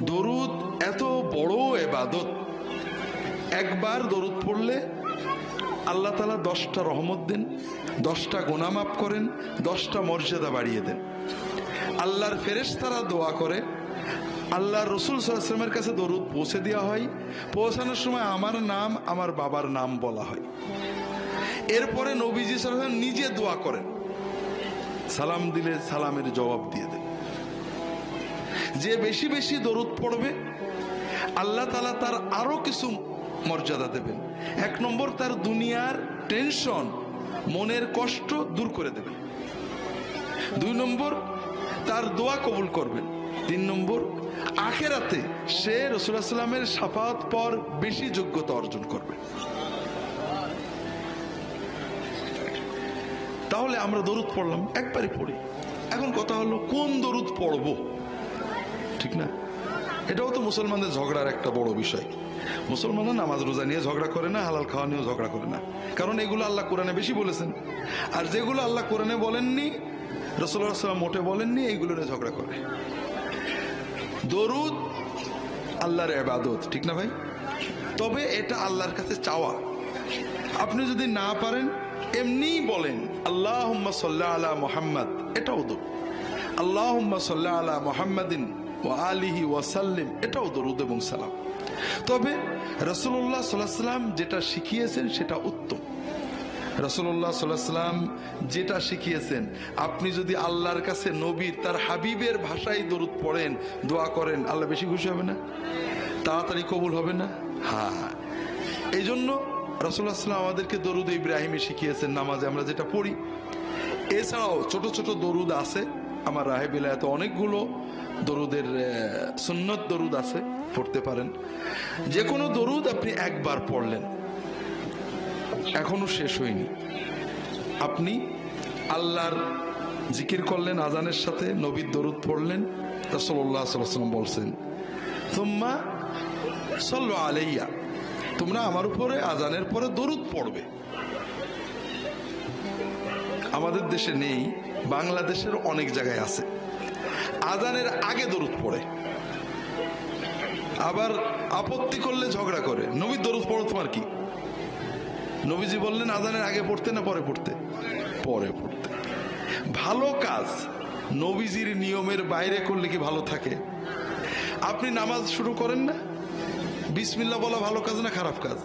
দরুদ এত বড় ইবাদত, একবার দরুদ পড়লে আল্লাহ তাআলা 10টা রহমত দেন, 10টা গুনাহ মাফ করেন, 10টা মর্যাদা বাড়িয়ে দেন। আল্লাহর ফেরেশতারা দোয়া করে, আল্লাহর রাসূল সাল্লাল্লাহু আলাইহি ওয়াসাল্লামের কাছে দরুদ পৌঁছে দেওয়া হয়, পৌঁছানোর সময় আমার নাম আমার বাবার নাম বলা হয়। এরপরে নবীজি সাল্লাল্লাহু আলাইহি ওয়াসাল্লাম নিজে দোয়া করেন, সালাম দিলে সালামের জবাব দিয়ে দেন। যে বেশি বেশি দরুদ পড়বে আল্লাহ তাআলা তার আরো কিছু মর্যাদা দেবেন। 1 নম্বর, তার দুনিয়ার টেনশন, মনের কষ্ট দূর করে দেবেন। 2 নম্বর, তার দোয়া কবুল করবেন। 3 নম্বর, আখিরাতে সে রাসূলুল্লাহ সাল্লাল্লাহু আলাইহি ওয়াসাল্লামের শাফাআত পাওয়ার বেশি যোগ্যতা অর্জন করবে। তাহলে আমরা দরুদ পড়লাম, একবারই পড়ি। এখন কথা হলো কোন দরুদ পড়ব, ঠিক না? এটাও তো মুসলমানদের ঝগড়ার একটা বড় বিষয়। মুসলমানরা নামাজ রোজা নিয়ে ঝগড়া করে না, হালাল খাওয়া নিয়েও ঝগড়া করে না, কারণ এগুলো আল্লাহ কোরআনে বেশি বলেছেন। আর যেগুলো আল্লাহ কোরআনে বলেননি, রাসূলুল্লাহ সাল্লাল্লাহু আলাইহি ওয়াসাল্লাম মোটে বলেননি, এইগুলো নিয়ে ঝগড়া করে। দরুদ আল্লাহর ইবাদত, ঠিক না ভাই? তবে এটা আল্লাহর কাছে চাওয়া। আপনি যদি না পারেন এমনি বলেন আল্লাহুম্মা সাল্লি আলা মুহাম্মাদ, এটাও দরুদ। আল্লাহুম্মা সাল্লি আলা মুহাম্মাদিন ওয়া আলিহি ওয়া সাল্লিম, এটাও দরুদ এবং সালাম। তবে রাসূলুল্লাহ সাল্লাল্লাহু আলাইহি ওয়াসাল্লাম যেটা শিখিয়েছেন সেটা উত্তম। রাসূলুল্লাহ সাল্লাল্লাহু আলাইহি ওয়াসাল্লাম যেটা শিখিয়েছেন, আপনি যদি আল্লাহর কাছে নবীর, তার হাবিবের ভাষায় দরুদ পড়েন, দোয়া করেন, আল্লাহ বেশি খুশি হবে না? তাড়াতাড়ি কবুল হবে না? হ্যাঁ, এই জন্য রাসূলুল্লাহ সাল্লাল্লাহু আলাইহি ওয়াসাল্লাম আমাদেরকে দরুদ ইব্রাহিমী শিখিয়েছেন, নামাজে আমরা যেটা পড়ি। এছাড়াও ছোট ছোট দরুদ আছে, আমার রাহে বিলায়াতে অনেকগুলো দরুদের সুন্নত দরুদ আছে, পড়তে পারেন। যে কোনো দরুদ আপনি একবার পড়লেন, এখনো শেষ হয়নি, আপনি আল্লাহর জিকির করলেন আজানের সাথে, নবীর দরুদ পড়লেন। রাসূলুল্লাহ সাল্লাল্লাহু আলাইহি ওয়াসাল্লাম বলছেন, সুম্মা সাল্লু আলাইয়া, তোমরা আমার উপরে আজানের পরে দরুদ পড়বে। আমাদের দেশে নেই, বাংলাদেশের অনেক জায়গায় আছে। আজানের আগে দরুদ পড়ে, আবার আপত্তি করলে ঝগড়া করে, নবীর দরুদ পড়ো, তোমার কি? নবীজি বললেন আজানের আগে পড়তে না পরে পড়তে? পরে পড়তে। ভালো কাজ নবীজির নিয়মের বাইরে করলে কি ভালো থাকে? আপনি নামাজ শুরু করেন না, বিসমিল্লাহ বলা ভালো কাজ না খারাপ কাজ?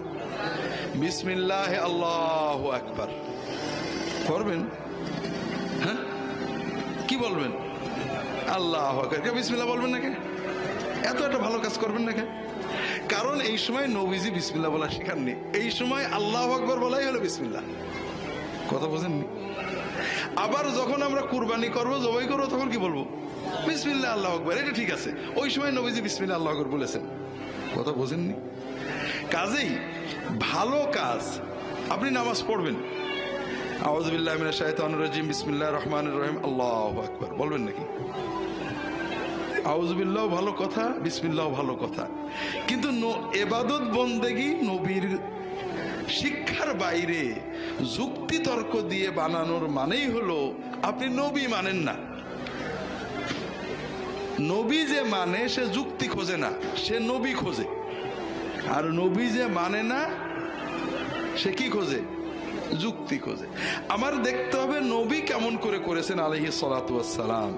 বিসমিল্লাহ আল্লাহু আকবার করবেন, হ্যাঁ? কি বলবেন? আল্লাহু আকবার, বিসমিল্লাহ বলবেন না? কে এত একটা ভালো কাজ করবেন না? কে? কারণ এই সময় নবীজি বিসমিল্লাহ বলা শেখাননি, এই সময় আল্লাহু আকবার বলাই হলো বিসমিল্লাহ। কথা বোঝেননি? আবার যখন আমরা কুরবানি করবো, জবাই করবো, তখন কি বলবো? বিসমিল্লাহ আল্লাহু আকবার, এটা ঠিক আছে, ওই সময় নবীজি বিসমিল্লাহ আল্লাহু আকবার বলেছেন। কথা বোঝেননি? কাজেই ভালো কাজ, আপনি নামাজ পড়বেন, আউযু বিল্লাহি মিনাশ শাইতানির রাজিম, বিসমিল্লাহির রহমানির রহিম, আল্লাহু আকবার বলবেন নাকি? আউযু বিল্লাহ ভালো কথা, বিসমিল্লাহ ভালো কথা, কিন্তু ইবাদত বন্দেগী নবীর শিক্ষার বাইরে যুক্তি তর্ক দিয়ে বানানোর মানেই হলো আপনি নবী মানেন না। নবী যে মানে সে যুক্তি খোঁজে না, সে নবী খোঁজে। আর নবী যে মানে না সে কি খোঁজে? যুক্তি খোঁজে। আমার দেখতে হবে নবী কেমন করে করেছেন আলাইহিস সালাতু ওয়াস সালাম।